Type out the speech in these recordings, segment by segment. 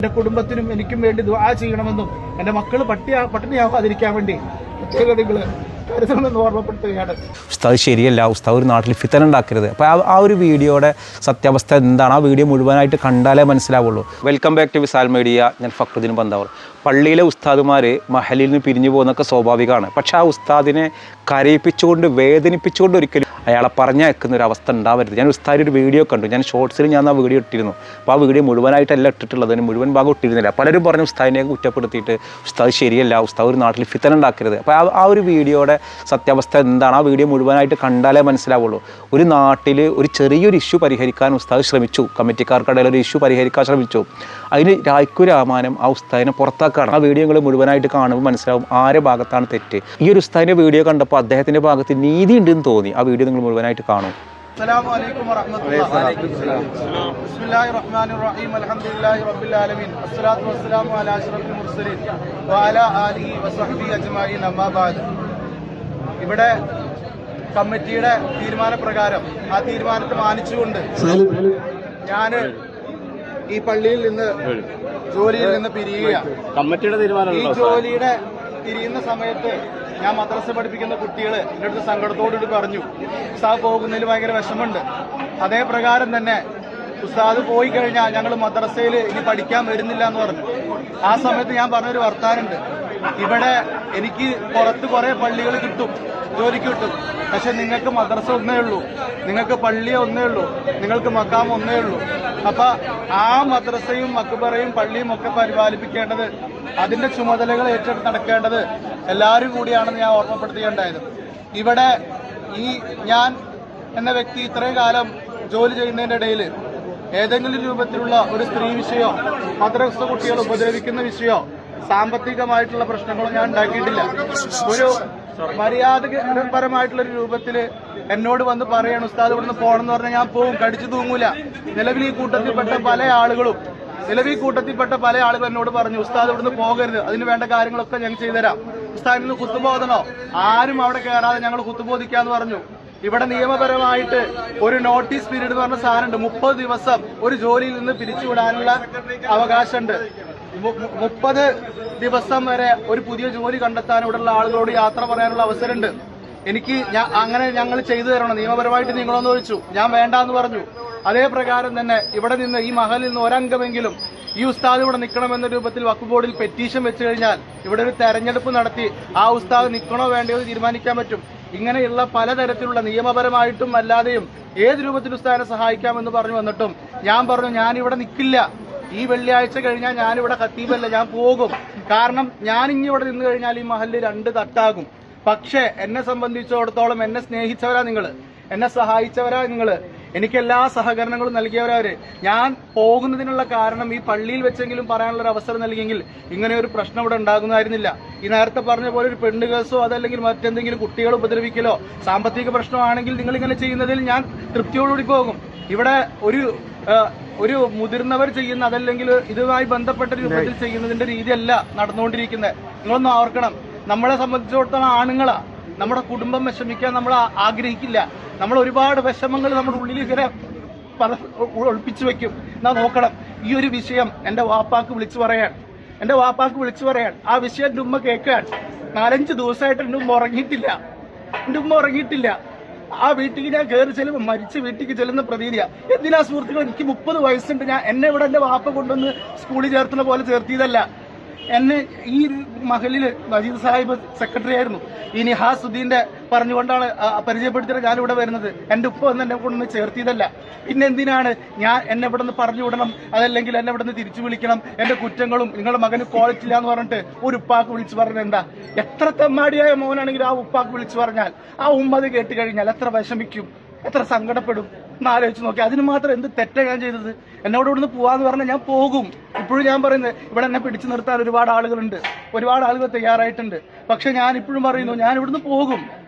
എന്റെ കുടുംബത്തിനും എനിക്കും വേണ്ടി ദുആ ചെയ്യണമെന്നും എന്റെ മക്കൾ പട്ടിണിയാവാതിരിക്കാൻ വേണ്ടി പ്രത്യേക നിങ്ങൾ കരുതണമെന്ന് ഓർമ്മപ്പെടുത്തുകയാണ്. ഉസ്താദ് ശരിയല്ല, ഉസ്താദ് ഒരു നാട്ടിൽ ഫിത്തന ഉണ്ടാക്കരുത്. അപ്പോൾ ആ ഒരു വീഡിയോയുടെ സത്യാവസ്ഥ എന്താണ്, ആ വീഡിയോ മുഴുവനായിട്ട് കണ്ടാലേ മനസ്സിലാവുള്ളൂ. Welcome back to Visal media. ഞാൻ ഫക്രുദ്ദീൻ ബന്താവർ. പള്ളിയിലെ ഉസ്താദുമാർ മഹലിൽ നിന്ന് പിരിഞ്ഞു പോകുന്നതൊക്കെ സ്വാഭാവികമാണ്. പക്ഷേ ആ ഉസ്താദിനെ കരയിപ്പിച്ചുകൊണ്ട് വേദനിപ്പിച്ചുകൊണ്ട് ഒരിക്കലും അയാളെ പറഞ്ഞയക്കുന്ന ഒരു അവസ്ഥ ഉണ്ടാവരുത്. ഞാൻ ഉസ്താദിൻ്റെ ഒരു വീഡിയോ കണ്ടു, ഞാൻ ഷോർട്സിൽ ഞാൻ ആ വീഡിയോ ഇട്ടിരുന്നു. അപ്പോൾ ആ വീഡിയോ മുഴുവനായിട്ടല്ല ഇട്ടിട്ടുള്ളത്, അതിന് മുഴുവൻ ഭാഗം ഇട്ടിരുന്നില്ല. പലരും പറഞ്ഞു ഉസ്താദിനെ കുറ്റപ്പെടുത്തിയിട്ട് ഉസ്താദ് ശരിയല്ല, ഉസ്താദ് ഒരു നാട്ടിൽ ഫിത്തന ഉണ്ടാക്കരുത്. അപ്പോൾ ആ ഒരു വീഡിയോയുടെ സത്യാവസ്ഥ എന്താണ്, ആ വീഡിയോ മുഴുവനായിട്ട് കണ്ടാലേ മനസ്സിലാവുള്ളൂ. ഒരു നാട്ടിൽ ഒരു ചെറിയൊരു ഇഷ്യൂ പരിഹരിക്കാൻ ഉസ്താദ് ശ്രമിച്ചു, കമ്മിറ്റിക്കാർക്കിടയിൽ ഒരു ഇഷ്യൂ പരിഹരിക്കാൻ ശ്രമിച്ചു. അതിന് രായ്ക്കു രാമാനം ആ ഉസ്താദിനെ പുറത്താക്കുകയാണ്. ആ വീഡിയോകൾ മുഴുവനായിട്ട് കാണുമ്പോൾ മനസ്സിലാവും ആരുടെ ഭാഗത്താണ് തെറ്റ്. ഈ ഒരു ഉസ്താദിൻ്റെ വീഡിയോ കണ്ടപ്പോൾ അദ്ദേഹത്തിൻ്റെ ഭാഗത്ത് നീതി ഉണ്ടെന്ന് തോന്നി. ആ വീഡിയോ നിങ്ങൾ മുഴുവനായിട്ട് കാണും. അസ്സലാമു അലൈക്കും വറഹ്മത്തുള്ളാഹി. ബിസ്മില്ലാഹിർ റഹ്മാനിർ റഹീം. അൽഹംദുലില്ലാഹി റബ്ബിൽ ആലമീൻ. അസ്സലാത്തു വസ്സലാമു അലാ അഷ്റഫിൽ മുർസലീൻ വഅലാ ആലിഹി വസഹ്ബിഹി അജ്മഈൻ. അമ്മാ ബഅദ്. ഇവിടെ കമ്മിറ്റിയുടെ തീരുമാനപ്രകാരം ആ തീരുമാനത്തെ മാനിച്ചുകൊണ്ട് ഞാൻ ഈ പള്ളിയിൽ നിന്ന് ജോലിയിൽ നിന്ന് പിരിയുകയാണ്. കമ്മിറ്റിയുടെ തീരുമാനം ഈ ജോലിയുടെ പിരിയുന്ന സമയത്ത് ഞാൻ മദ്രസ പഠിപ്പിക്കുന്ന കുട്ടികൾ എൻ്റെ അടുത്ത് സങ്കടത്തോടുകൂടി പറഞ്ഞു, ഉസ്താദ് പോകുന്നതിൽ ഭയങ്കര വിഷമമുണ്ട്. അതേ പ്രകാരം തന്നെ ഉസ്താദ് പോയി കഴിഞ്ഞാൽ ഞങ്ങൾ മദ്രസയിൽ ഇനി പഠിക്കാൻ വരുന്നില്ല എന്ന് പറഞ്ഞു. ആ സമയത്ത് ഞാൻ പറഞ്ഞൊരു വർത്താനുണ്ട്, ഇവിടെ എനിക്ക് പുറത്ത് കുറെ പള്ളികൾ കിട്ടും, ജോലിക്ക് കിട്ടും. പക്ഷെ നിങ്ങൾക്ക് മദ്രസ ഒന്നേ ഉള്ളൂ, നിങ്ങൾക്ക് പള്ളി ഒന്നേ ഉള്ളൂ, നിങ്ങൾക്ക് മക്കാം ഒന്നേ ഉള്ളൂ. അപ്പൊ ആ മദ്രസയും മക്ബറയും പള്ളിയും ഒക്കെ പരിപാലിപ്പിക്കേണ്ടത്, അതിന്റെ ചുമതലകൾ ഏറ്റെടുത്ത് നടക്കേണ്ടത് എല്ലാവരും കൂടിയാണെന്ന് ഞാൻ ഓർമ്മപ്പെടുത്തുകയുണ്ടായത്. ഇവിടെ ഈ ഞാൻ എന്ന വ്യക്തി ഇത്രയും കാലം ജോലി ചെയ്യുന്നതിന്റെ ഇടയിൽ ഏതെങ്കിലും രൂപത്തിലുള്ള ഒരു സ്ത്രീ വിഷയമോ മദ്രസ കുട്ടികൾ ഉപദ്രവിക്കുന്ന വിഷയമോ സാമ്പത്തികമായിട്ടുള്ള പ്രശ്നങ്ങളോ ഞാൻ ഉണ്ടാക്കിയിട്ടില്ല. ഒരു മര്യാദപരമായിട്ടുള്ളൊരു രൂപത്തില് എന്നോട് വന്ന് പറയാണ് ഉസ്താദ് ഇവിടുന്ന് പോകണം എന്ന് പറഞ്ഞാൽ ഞാൻ പോവും, കടിച്ചു തൂങ്ങൂല. നിലവിൽ ഈ കൂട്ടത്തിൽപ്പെട്ട പല ആളുകളും എന്നോട് പറഞ്ഞു ഉസ്താദ് ഇവിടുന്ന് പോകരുത്, അതിന് വേണ്ട കാര്യങ്ങളൊക്കെ ഞങ്ങൾ ചെയ്തുതരാം, ഉസ്താദിൽ നിന്ന് കുത്തുബോധനോ ആരും അവിടെ കയറാതെ ഞങ്ങൾ കുത്തുബോധിക്കാന്ന് പറഞ്ഞു. ഇവിടെ നിയമപരമായിട്ട് ഒരു നോട്ടീസ് പീരീഡ് എന്ന് പറഞ്ഞ സാധനമുണ്ട്. 30 ദിവസം ഒരു ജോലിയിൽ നിന്ന് പിരിച്ചുവിടാനുള്ള അവകാശമുണ്ട്. 30 ദിവസം വരെ ഒരു പുതിയ ജോലി കണ്ടെത്താൻ ഇവിടെയുള്ള ആളുകളോട് യാത്ര പറയാനുള്ള അവസരമുണ്ട്. എനിക്ക് അങ്ങനെ ഞങ്ങൾ ചെയ്തു തരണം, നിയമപരമായിട്ട് നിങ്ങളൊന്ന് ചോദിച്ചു, ഞാൻ വേണ്ടാന്ന് പറഞ്ഞു. അതേ പ്രകാരം തന്നെ ഇവിടെ നിന്ന് ഈ മഹലിൽ നിന്ന് ഒരംഗമെങ്കിലും ഈ ഉസ്താദ് ഇവിടെ നിൽക്കണമെന്ന രൂപത്തിൽ വഖഫ് ബോർഡിൽ പെറ്റീഷൻ വെച്ച് കഴിഞ്ഞാൽ ഇവിടെ ഒരു തെരഞ്ഞെടുപ്പ് നടത്തി ആ ഉസ്താദ് നിൽക്കണോ വേണ്ടയോ തീരുമാനിക്കാൻ പറ്റും. ഇങ്ങനെയുള്ള പലതരത്തിലുള്ള നിയമപരമായിട്ടും അല്ലാതെയും ഏത് രൂപത്തിൽ ഉസ്താദിനെ സഹായിക്കാമെന്ന് പറഞ്ഞു വന്നിട്ടും ഞാൻ പറഞ്ഞു ഞാനിവിടെ നിൽക്കില്ല, ഈ വെള്ളിയാഴ്ച കഴിഞ്ഞാൽ ഞാനിവിടെ ഖത്തീബല്ല, ഞാൻ പോകും. കാരണം ഞാനിങ്ങി ഇവിടെ നിന്ന് കഴിഞ്ഞാൽ ഈ മഹലിൽ 2 തട്ടാകും. പക്ഷേ എന്നെ സംബന്ധിച്ചിടത്തോളം എന്നെ സ്നേഹിച്ചവരാ നിങ്ങൾ, എന്നെ സഹായിച്ചവരാ നിങ്ങൾ, എനിക്ക് എല്ലാ സഹകരണങ്ങളും നൽകിയവരവര്. ഞാൻ പോകുന്നതിനുള്ള കാരണം ഈ പള്ളിയിൽ വെച്ചെങ്കിലും പറയാനുള്ള ഒരു അവസരം നൽകിയെങ്കിൽ ഇങ്ങനെ ഒരു പ്രശ്നം ഇവിടെ ഉണ്ടാകുന്നതായിരുന്നില്ല. ഈ നേരത്തെ പറഞ്ഞ പോലെ ഒരു പെണ്ണ് കേസോ അതല്ലെങ്കിൽ മറ്റെന്തെങ്കിലും കുട്ടികളെ ഉപദ്രവിക്കലോ സാമ്പത്തിക പ്രശ്നമാണെങ്കിൽ നിങ്ങൾ ഇങ്ങനെ ചെയ്യുന്നതിൽ ഞാൻ തൃപ്തിയോടുകൂടി പോകും. ഇവിടെ ഒരു മുതിർന്നവർ ചെയ്യുന്ന അതല്ലെങ്കിൽ ഇതുമായി ബന്ധപ്പെട്ട രൂപത്തിൽ ചെയ്യുന്നതിന്റെ രീതിയല്ല നടന്നുകൊണ്ടിരിക്കുന്നത്. നിങ്ങളൊന്ന് ഓർക്കണം, നമ്മളെ സംബന്ധിച്ചിടത്തോളം ആണുങ്ങളാ, നമ്മുടെ കുടുംബം വിഷമിക്കാൻ നമ്മൾ ആഗ്രഹിക്കില്ല. നമ്മൾ ഒരുപാട് വിഷമങ്ങൾ നമ്മുടെ ഉള്ളിൽ ഇങ്ങനെ ഒളിപ്പിച്ചു വെക്കും. എന്നാ നോക്കണം, ഈ ഒരു വിഷയം എന്റെ വാപ്പാക്ക് വിളിച്ചു പറയാൻ ആ വിഷയം എന്റെ ഉമ്മ കേൾക്കാൻ 4-5 ദിവസമായിട്ട് എന്റെ ഉമ്മ ഉറങ്ങിയിട്ടില്ല. ആ വീട്ടിൽ ഞാൻ കയറി ചെല്ലുമ്പോൾ മരിച്ച വീട്ടിലേക്ക് ചെല്ലുന്ന പ്രതീതിയാ. എന്തിനാ സുഹൃത്തുക്കൾ, എനിക്ക് 30 വയസ്സുണ്ട്, എന്നെ ഇവിടെ എന്റെ വാപ്പ കൊണ്ടുവന്ന് സ്കൂളിൽ ചേർത്തുന്ന പോലെ ചേർത്തിയതല്ല. എന്നെ ഈ മഹലിൽ മജീദ് സാഹിബ് സെക്രട്ടറി ആയിരുന്നു, ഈ നിഹാസുദ്ദീന്റെ പറഞ്ഞുകൊണ്ടാണ് പരിചയപ്പെടുത്തിയത് ഞാനിവിടെ വരുന്നത്. എന്റെ ഉപ്പ വന്ന് എന്നെ കൊണ്ടൊന്ന് ചേർത്തിയതല്ല. പിന്നെ എന്തിനാണ് എന്നെ ഇവിടെ നിന്ന് പറഞ്ഞു വിടണം, അതല്ലെങ്കിൽ എന്നെ ഇവിടെ നിന്ന് തിരിച്ചു വിളിക്കണം, എന്റെ കുറ്റങ്ങളും നിങ്ങളുടെ മകന് ക്വാളിറ്റി ഇല്ല എന്ന് പറഞ്ഞിട്ട് ഒരു ഉപ്പാക്ക് വിളിച്ചു പറഞ്ഞത് എന്താ? എത്ര തെമ്മാടിയായ മോനാണെങ്കിൽ ആ ഉപ്പാക്ക് വിളിച്ചു പറഞ്ഞാൽ ആ ഉമ്മത് കേട്ട് കഴിഞ്ഞാൽ എത്ര വിഷമിക്കും, എത്ര സങ്കടപ്പെടും എന്നാലോചിച്ച് നോക്കി. അതിന് മാത്രം എന്ത് തെറ്റാ ഞാൻ ചെയ്തത്? എന്നോട് ഇവിടുന്ന് പോവാന്ന് പറഞ്ഞാൽ ഞാൻ പോകും. ഇപ്പോഴും ഞാൻ പറയുന്നത് ഇവിടെ എന്നെ പിടിച്ചു നിർത്താൻ ഒരുപാട് ആളുകളുണ്ട്, ഒരുപാട് ആളുകൾ തയ്യാറായിട്ടുണ്ട്. പക്ഷെ ഞാൻ ഇപ്പോഴും പറയുന്നു ഞാൻ ഇവിടുന്ന് പോകും.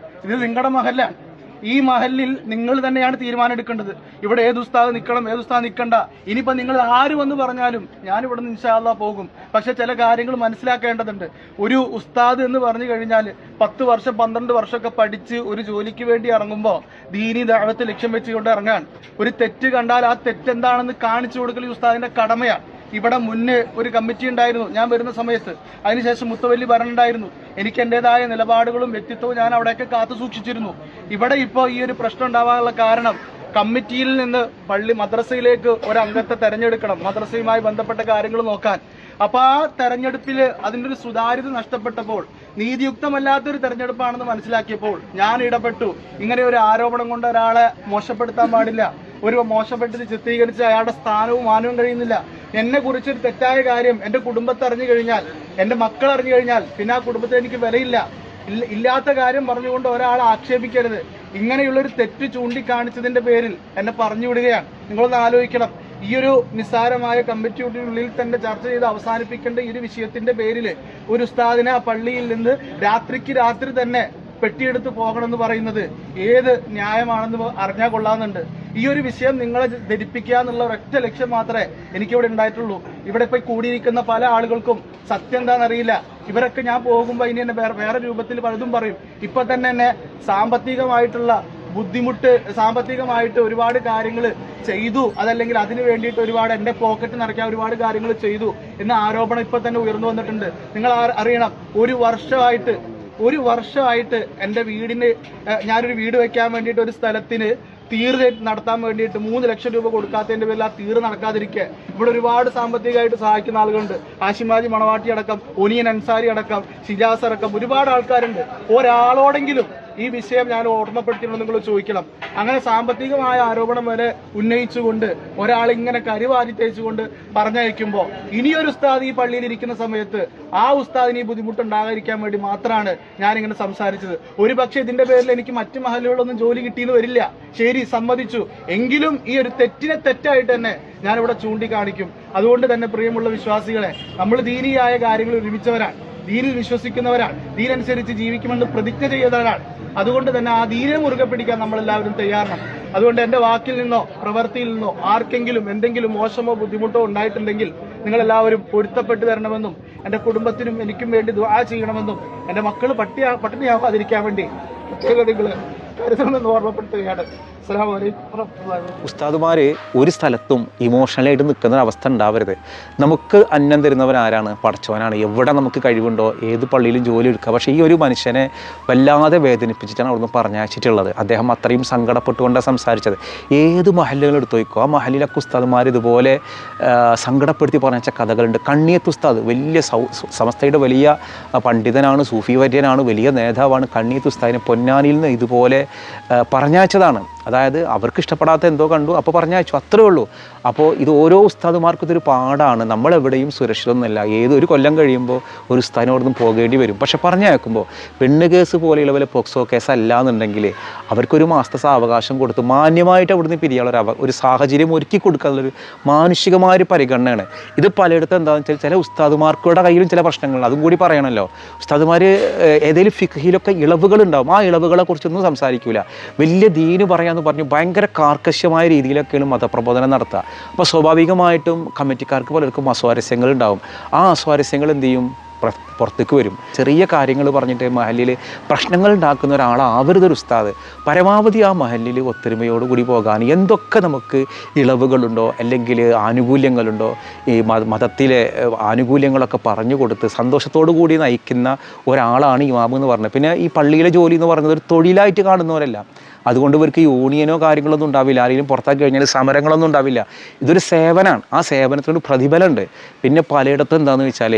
ഇത് നിങ്ങളുടെ മഹല്ലാണ്, ഈ മഹലിൽ നിങ്ങൾ തന്നെയാണ് തീരുമാനം എടുക്കേണ്ടത്. ഇവിടെ ഏത് ഉസ്താദ് നിൽക്കണം, ഏത് ഉസ്താദ് നിൽക്കണ്ട. ഇനിയിപ്പോൾ നിങ്ങൾ ആര് വന്ന് പറഞ്ഞാലും ഞാനിവിടെ നിന്ന് ഇൻഷാ അല്ലാഹ് പോകും. പക്ഷെ ചില കാര്യങ്ങൾ മനസ്സിലാക്കേണ്ടതുണ്ട്. ഒരു ഉസ്താദ് എന്ന് പറഞ്ഞു കഴിഞ്ഞാൽ 10 വർഷം 12 വർഷമൊക്കെ പഠിച്ച് ഒരു ജോലിക്ക് വേണ്ടി ഇറങ്ങുമ്പോൾ ദീനി ദഅവത്ത് ലക്ഷ്യം വെച്ചുകൊണ്ട് ഇറങ്ങാൻ ഒരു തെറ്റ് കണ്ടാൽ ആ തെറ്റെന്താണെന്ന് കാണിച്ചു കൊടുക്കൽ ഈ ഉസ്താദിന്റെ കടമയാണ്. ഇവിടെ മുന്നേ ഒരു കമ്മിറ്റി ഉണ്ടായിരുന്നു ഞാൻ വരുന്ന സമയത്ത്. അതിനുശേഷം മുത്തവല്ലി ഭരണമുണ്ടായിരുന്നു. എനിക്ക് എൻ്റെതായ നിലപാടുകളും വ്യക്തിത്വവും ഞാൻ അവിടെയൊക്കെ കാത്തു സൂക്ഷിച്ചിരുന്നു. ഇവിടെ ഇപ്പോൾ ഈ ഒരു പ്രശ്നം ഉണ്ടാവാനുള്ള കാരണം കമ്മിറ്റിയിൽ നിന്ന് മദ്രസയിലേക്ക് ഒരു അംഗത്തെ തെരഞ്ഞെടുക്കണം, മദ്രസയുമായി ബന്ധപ്പെട്ട കാര്യങ്ങൾ നോക്കാൻ. അപ്പൊ ആ തെരഞ്ഞെടുപ്പിൽ അതിൻ്റെ ഒരു സുതാര്യത നഷ്ടപ്പെട്ടപ്പോൾ, നീതിയുക്തമല്ലാത്തൊരു തെരഞ്ഞെടുപ്പാണെന്ന് മനസ്സിലാക്കിയപ്പോൾ ഞാൻ ഇടപെട്ടു. ഇങ്ങനെ ഒരു ആരോപണം കൊണ്ട് ഒരാളെ മോശപ്പെടുത്താൻ പാടില്ല. ഒരു മോശപ്പെട്ട് ചിത്രീകരിച്ച് അയാളുടെ സ്ഥാനവും മാനവും കഴിയുന്നില്ല. എന്നെ കുറിച്ചൊരു തെറ്റായ കാര്യം എൻ്റെ കുടുംബത്തെ അറിഞ്ഞു കഴിഞ്ഞാൽ, എൻ്റെ മക്കൾ അറിഞ്ഞു കഴിഞ്ഞാൽ പിന്നെ ആ കുടുംബത്തെ എനിക്ക് വിലയില്ല. ഇല്ലാത്ത കാര്യം പറഞ്ഞുകൊണ്ട് ഒരാളെ ആക്ഷേപിക്കരുത്. ഇങ്ങനെയുള്ളൊരു തെറ്റ് ചൂണ്ടിക്കാണിച്ചതിന്റെ പേരിൽ എന്നെ പറഞ്ഞു വിടുകയാണ്. നിങ്ങളൊന്ന് ആലോചിക്കണം. ഈ ഒരു നിസ്സാരമായ കമ്മിറ്റിയുള്ളിൽ തന്നെ ചർച്ച ചെയ്ത് അവസാനിപ്പിക്കേണ്ട ഈ ഒരു വിഷയത്തിന്റെ പേരിൽ ഒരു ഉസ്താദിനെ ആ പള്ളിയിൽ നിന്ന് രാത്രിക്ക് രാത്രി തന്നെ പെട്ടിയെടുത്ത് പോകണമെന്ന് പറയുന്നത് ഏത് ന്യായമാണെന്ന് അറിഞ്ഞാൽ കൊള്ളാമെന്നുണ്ട്. ഈ ഒരു വിഷയം നിങ്ങളെ ധരിപ്പിക്കുക എന്നുള്ള ഒരൊറ്റ ലക്ഷ്യം മാത്രമേ എനിക്കിവിടെ ഉണ്ടായിട്ടുള്ളൂ. ഇവിടെ ഇപ്പൊ കൂടിയിരിക്കുന്ന പല ആളുകൾക്കും സത്യം എന്താണെന്നറിയില്ല. ഇവരൊക്കെ ഞാൻ പോകുമ്പോൾ ഇനി എന്നെ വേറെ രൂപത്തിൽ പലതും പറയും. ഇപ്പൊ തന്നെ എന്നെ സാമ്പത്തികമായിട്ടുള്ള ബുദ്ധിമുട്ട്, സാമ്പത്തികമായിട്ട് ഒരുപാട് കാര്യങ്ങൾ ചെയ്തു, അതല്ലെങ്കിൽ അതിന് വേണ്ടിയിട്ട് ഒരുപാട് എൻ്റെ പോക്കറ്റ് നിറയ്ക്കാൻ ഒരുപാട് കാര്യങ്ങൾ ചെയ്തു എന്ന ആരോപണം ഇപ്പൊ തന്നെ ഉയർന്നു വന്നിട്ടുണ്ട്. നിങ്ങൾ അറിയണം, ഒരു വർഷമായിട്ട് എൻ്റെ വീടിന് ഞാനൊരു വീട് വെക്കാൻ വേണ്ടിയിട്ട് ഒരു സ്ഥലത്തിന് തീര് നടത്താൻ വേണ്ടിയിട്ട് 3 ലക്ഷം രൂപ കൊടുക്കാത്തതിന്റെ പേരിൽ ആ തീര് നടക്കാതിരിക്കുക. ഇവിടെ ഒരുപാട് സാമ്പത്തികമായിട്ട് സഹായിക്കുന്ന ആളുകളുണ്ട്. ആശിമാജി മണവാട്ടി അടക്കം, ഒനിയൻ അൻസാരി അടക്കം, ഷിജാസ് അടക്കം ഒരുപാട് ആൾക്കാരുണ്ട്. ഒരാളോടെങ്കിലും ഈ വിഷയം ഞാൻ ഓർമ്മപ്പെടുത്തിയിട്ടുണ്ടെന്ന് നിങ്ങൾ ചോദിക്കണം. അങ്ങനെ സാമ്പത്തികമായ ആരോപണം വരെ ഉന്നയിച്ചുകൊണ്ട് ഒരാൾ ഇങ്ങനെ കരിവാരി തേച്ചുകൊണ്ട് പറഞ്ഞയക്കുമ്പോൾ ഇനിയൊരു ഉസ്താദ് ഈ പള്ളിയിൽ ഇരിക്കുന്ന സമയത്ത് ആ ഉസ്താദിന് ഈ ബുദ്ധിമുട്ടുണ്ടാകാതിരിക്കാൻ വേണ്ടി മാത്രമാണ് ഞാനിങ്ങനെ സംസാരിച്ചത്. ഒരു പക്ഷേ ഇതിന്റെ പേരിൽ എനിക്ക് മറ്റു മഹലുകളിലൊന്നും ജോലി കിട്ടിയെന്ന് വരില്ല, ശരി, സമ്മതിച്ചു. എങ്കിലും ഈ ഒരു തെറ്റിനെ തെറ്റായിട്ട് തന്നെ ഞാനിവിടെ ചൂണ്ടിക്കാണിക്കും. അതുകൊണ്ട് തന്നെ പ്രിയമുള്ള വിശ്വാസികളെ, നമ്മൾ ദീനിയായ കാര്യങ്ങൾ ഒരുമിച്ചവരാണ്, ദീനിൽ വിശ്വസിക്കുന്നവരാണ്, ദീനനുസരിച്ച് ജീവിക്കുമെന്ന് പ്രതിജ്ഞ ചെയ്തവരാണ്. അതുകൊണ്ട് തന്നെ ആ ദീനെ മുറുകെ പിടിക്കാൻ നമ്മളെല്ലാവരും തയ്യാറാണ്. അതുകൊണ്ട് എൻ്റെ വാക്കിൽ നിന്നോ പ്രവൃത്തിയിൽ നിന്നോ ആർക്കെങ്കിലും എന്തെങ്കിലും മോശമോ ബുദ്ധിമുട്ടോ ഉണ്ടായിട്ടുണ്ടെങ്കിൽ നിങ്ങളെല്ലാവരും പൊരുത്തപ്പെട്ടു തരണമെന്നും എൻ്റെ കുടുംബത്തിനും എനിക്കും വേണ്ടി ദുആ ചെയ്യണമെന്നും എൻ്റെ മക്കൾ പട്ടിണിയാവാതിരിക്കാൻ വേണ്ടി പ്രത്യേകതകൾ കരുതണമെന്ന് ഓർമ്മപ്പെടുത്തുകയാണ്. ഉസ്താദുമാര് ഒരു സ്ഥലത്തും ഇമോഷണലായിട്ട് നിൽക്കുന്ന അവസ്ഥ ഉണ്ടാവരുത്. നമുക്ക് അന്നം തരുന്നവൻ ആരാണ്? പടച്ചവനാണ്. എവിടെ നമുക്ക് കഴിവുണ്ടോ ഏത് പള്ളിയിലും ജോലി എടുക്കുക. പക്ഷേ ഈ ഒരു മനുഷ്യനെ വല്ലാതെ വേദനിപ്പിച്ചിട്ടാണ് അവിടുന്ന് പറഞ്ഞയച്ചിട്ടുള്ളത്. അദ്ദേഹം അത്രയും സങ്കടപ്പെട്ടുകൊണ്ടാണ് സംസാരിച്ചത്. ഏത് മഹല്ലുകൾ എടുത്തു നോക്കോ, ആ മഹലിലൊക്കെ ഉസ്താദുമാർ ഇതുപോലെ സങ്കടപ്പെടുത്തി പറഞ്ഞ കഥകളുണ്ട്. കണ്ണിയത്ത് ഉസ്താദ് വലിയ സമസ്തയുടെ വലിയ പണ്ഡിതനാണ്, സൂഫി വര്യനാണ്, വലിയ നേതാവാണ്. കണ്ണിയത്ത് ഉസ്താദിനെ പൊന്നാനിയിൽ നിന്ന് ഇതുപോലെ പറഞ്ഞയച്ചതാണ്. അതായത് അവർക്ക് ഇഷ്ടപ്പെടാത്ത എന്തോ കണ്ടു, അപ്പോൾ പറഞ്ഞയച്ചു, അത്രേ ഉള്ളൂ. അപ്പോൾ ഇത് ഓരോ ഉസ്താദുമാർക്കും ഇതൊരു പാടാണ്. നമ്മളെവിടെയും സുരക്ഷിതമൊന്നുമല്ല. ഏതൊരു കൊല്ലം കഴിയുമ്പോൾ ഒരു ഉസ്താദിനോടൊന്നും പോകേണ്ടി വരും. പക്ഷെ പറഞ്ഞയക്കുമ്പോൾ പെണ്ണ് കേസ് പോലെയുള്ള പോലെ പോക്സോ കേസ് അല്ല എന്നുണ്ടെങ്കിൽ അവർക്കൊരു മാസത്തെ സാവകാശം കൊടുത്ത് മാന്യമായിട്ട് അവിടുന്ന് പിരിയാനുള്ള ഒരു സാഹചര്യം ഒരുക്കി കൊടുക്കാനുള്ളൊരു മാനുഷികമായ ഒരു പരിഗണനയാണ്. ഇത് പലയിടത്തും എന്താണെന്ന് വെച്ചാൽ ചില ഉസ്താദുമാർക്കുടെ കയ്യിലും ചില പ്രശ്നങ്ങളുണ്ട്. അതും കൂടി പറയണമല്ലോ. ഉസ്താദുമാർ ഏതെങ്കിലും ഫിഖ്ഹിലൊക്കെ ഇളവുകളുണ്ടാവും. ആ ഇളവുകളെ കുറിച്ചൊന്നും സംസാരിക്കില്ല. വലിയ ദീന് പറയാന്ന് പറഞ്ഞു ഭയങ്കര കാർക്കശ്യമായ രീതിയിലൊക്കെയാണ് മതപ്രബോധനം നടത്തുക. അപ്പോൾ സ്വാഭാവികമായിട്ടും കമ്മിറ്റിക്കാർക്ക് പലർക്കും അസ്വാരസ്യങ്ങളുണ്ടാവും. ആ അസ്വാരസ്യങ്ങൾ എന്ത് ചെയ്യും? പുറത്തേക്ക് വരും. ചെറിയ കാര്യങ്ങൾ പറഞ്ഞിട്ട് മഹല്ലിൽ പ്രശ്നങ്ങൾ ഉണ്ടാക്കുന്ന ഒരാളാവരുതൊരു ഉസ്താദ്. പരമാവധി ആ മഹല്ലിൽ ഒത്തൊരുമയോടുകൂടി പോകാൻ എന്തൊക്കെ നമുക്ക് ഇളവുകളുണ്ടോ അല്ലെങ്കിൽ ആനുകൂല്യങ്ങളുണ്ടോ, ഈ മതത്തിലെ ആനുകൂല്യങ്ങളൊക്കെ പറഞ്ഞു കൊടുത്ത് സന്തോഷത്തോടു കൂടി നയിക്കുന്ന ഒരാളാണ് ഇമാം എന്ന് പറഞ്ഞത്. പിന്നെ ഈ പള്ളിയിലെ ജോലി എന്ന് പറയുന്നത് ഒരു തൊഴിലായിട്ട് കാണുന്നവരല്ല. അതുകൊണ്ട് ഇവർക്ക് യൂണിയനോ കാര്യങ്ങളൊന്നും ഉണ്ടാവില്ല. ആരെങ്കിലും പുറത്താക്കി കഴിഞ്ഞാൽ സമരങ്ങളൊന്നും ഉണ്ടാവില്ല. ഇതൊരു സേവനമാണ്. ആ സേവനത്തിനൊരു പ്രതിഫലമുണ്ട്. പിന്നെ പലയിടത്തും എന്താണെന്ന് വെച്ചാൽ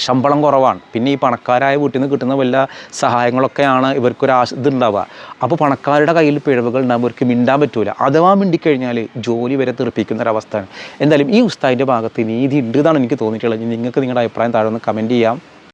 ശമ്പളം കുറവാണ്. പിന്നെ ഈ പണക്കാരായ വീട്ടിൽ നിന്ന് കിട്ടുന്ന വല്ല സഹായങ്ങളൊക്കെയാണ് ഇവർക്കൊരു ഇതുണ്ടാവുക. അപ്പോൾ പണക്കാരുടെ കയ്യിൽ പിഴവുകൾ ഉണ്ടാകുമ്പോൾ ഇവർക്ക് മിണ്ടാൻ പറ്റൂല. അഥവാ മിണ്ടിക്കഴിഞ്ഞാൽ ജോലി വരെ തെറിപ്പിക്കുന്ന ഒരവസ്ഥയാണ്. എന്തായാലും ഈ ഉസ്താദിൻ്റെ ഭാഗത്ത് നീതി ഉണ്ട് എന്നാണ് എനിക്ക് തോന്നിയിട്ടുള്ളത്. നിങ്ങൾക്ക് നിങ്ങളുടെ അഭിപ്രായം താഴെ ഒന്ന് കമൻറ്റ് ചെയ്യാം.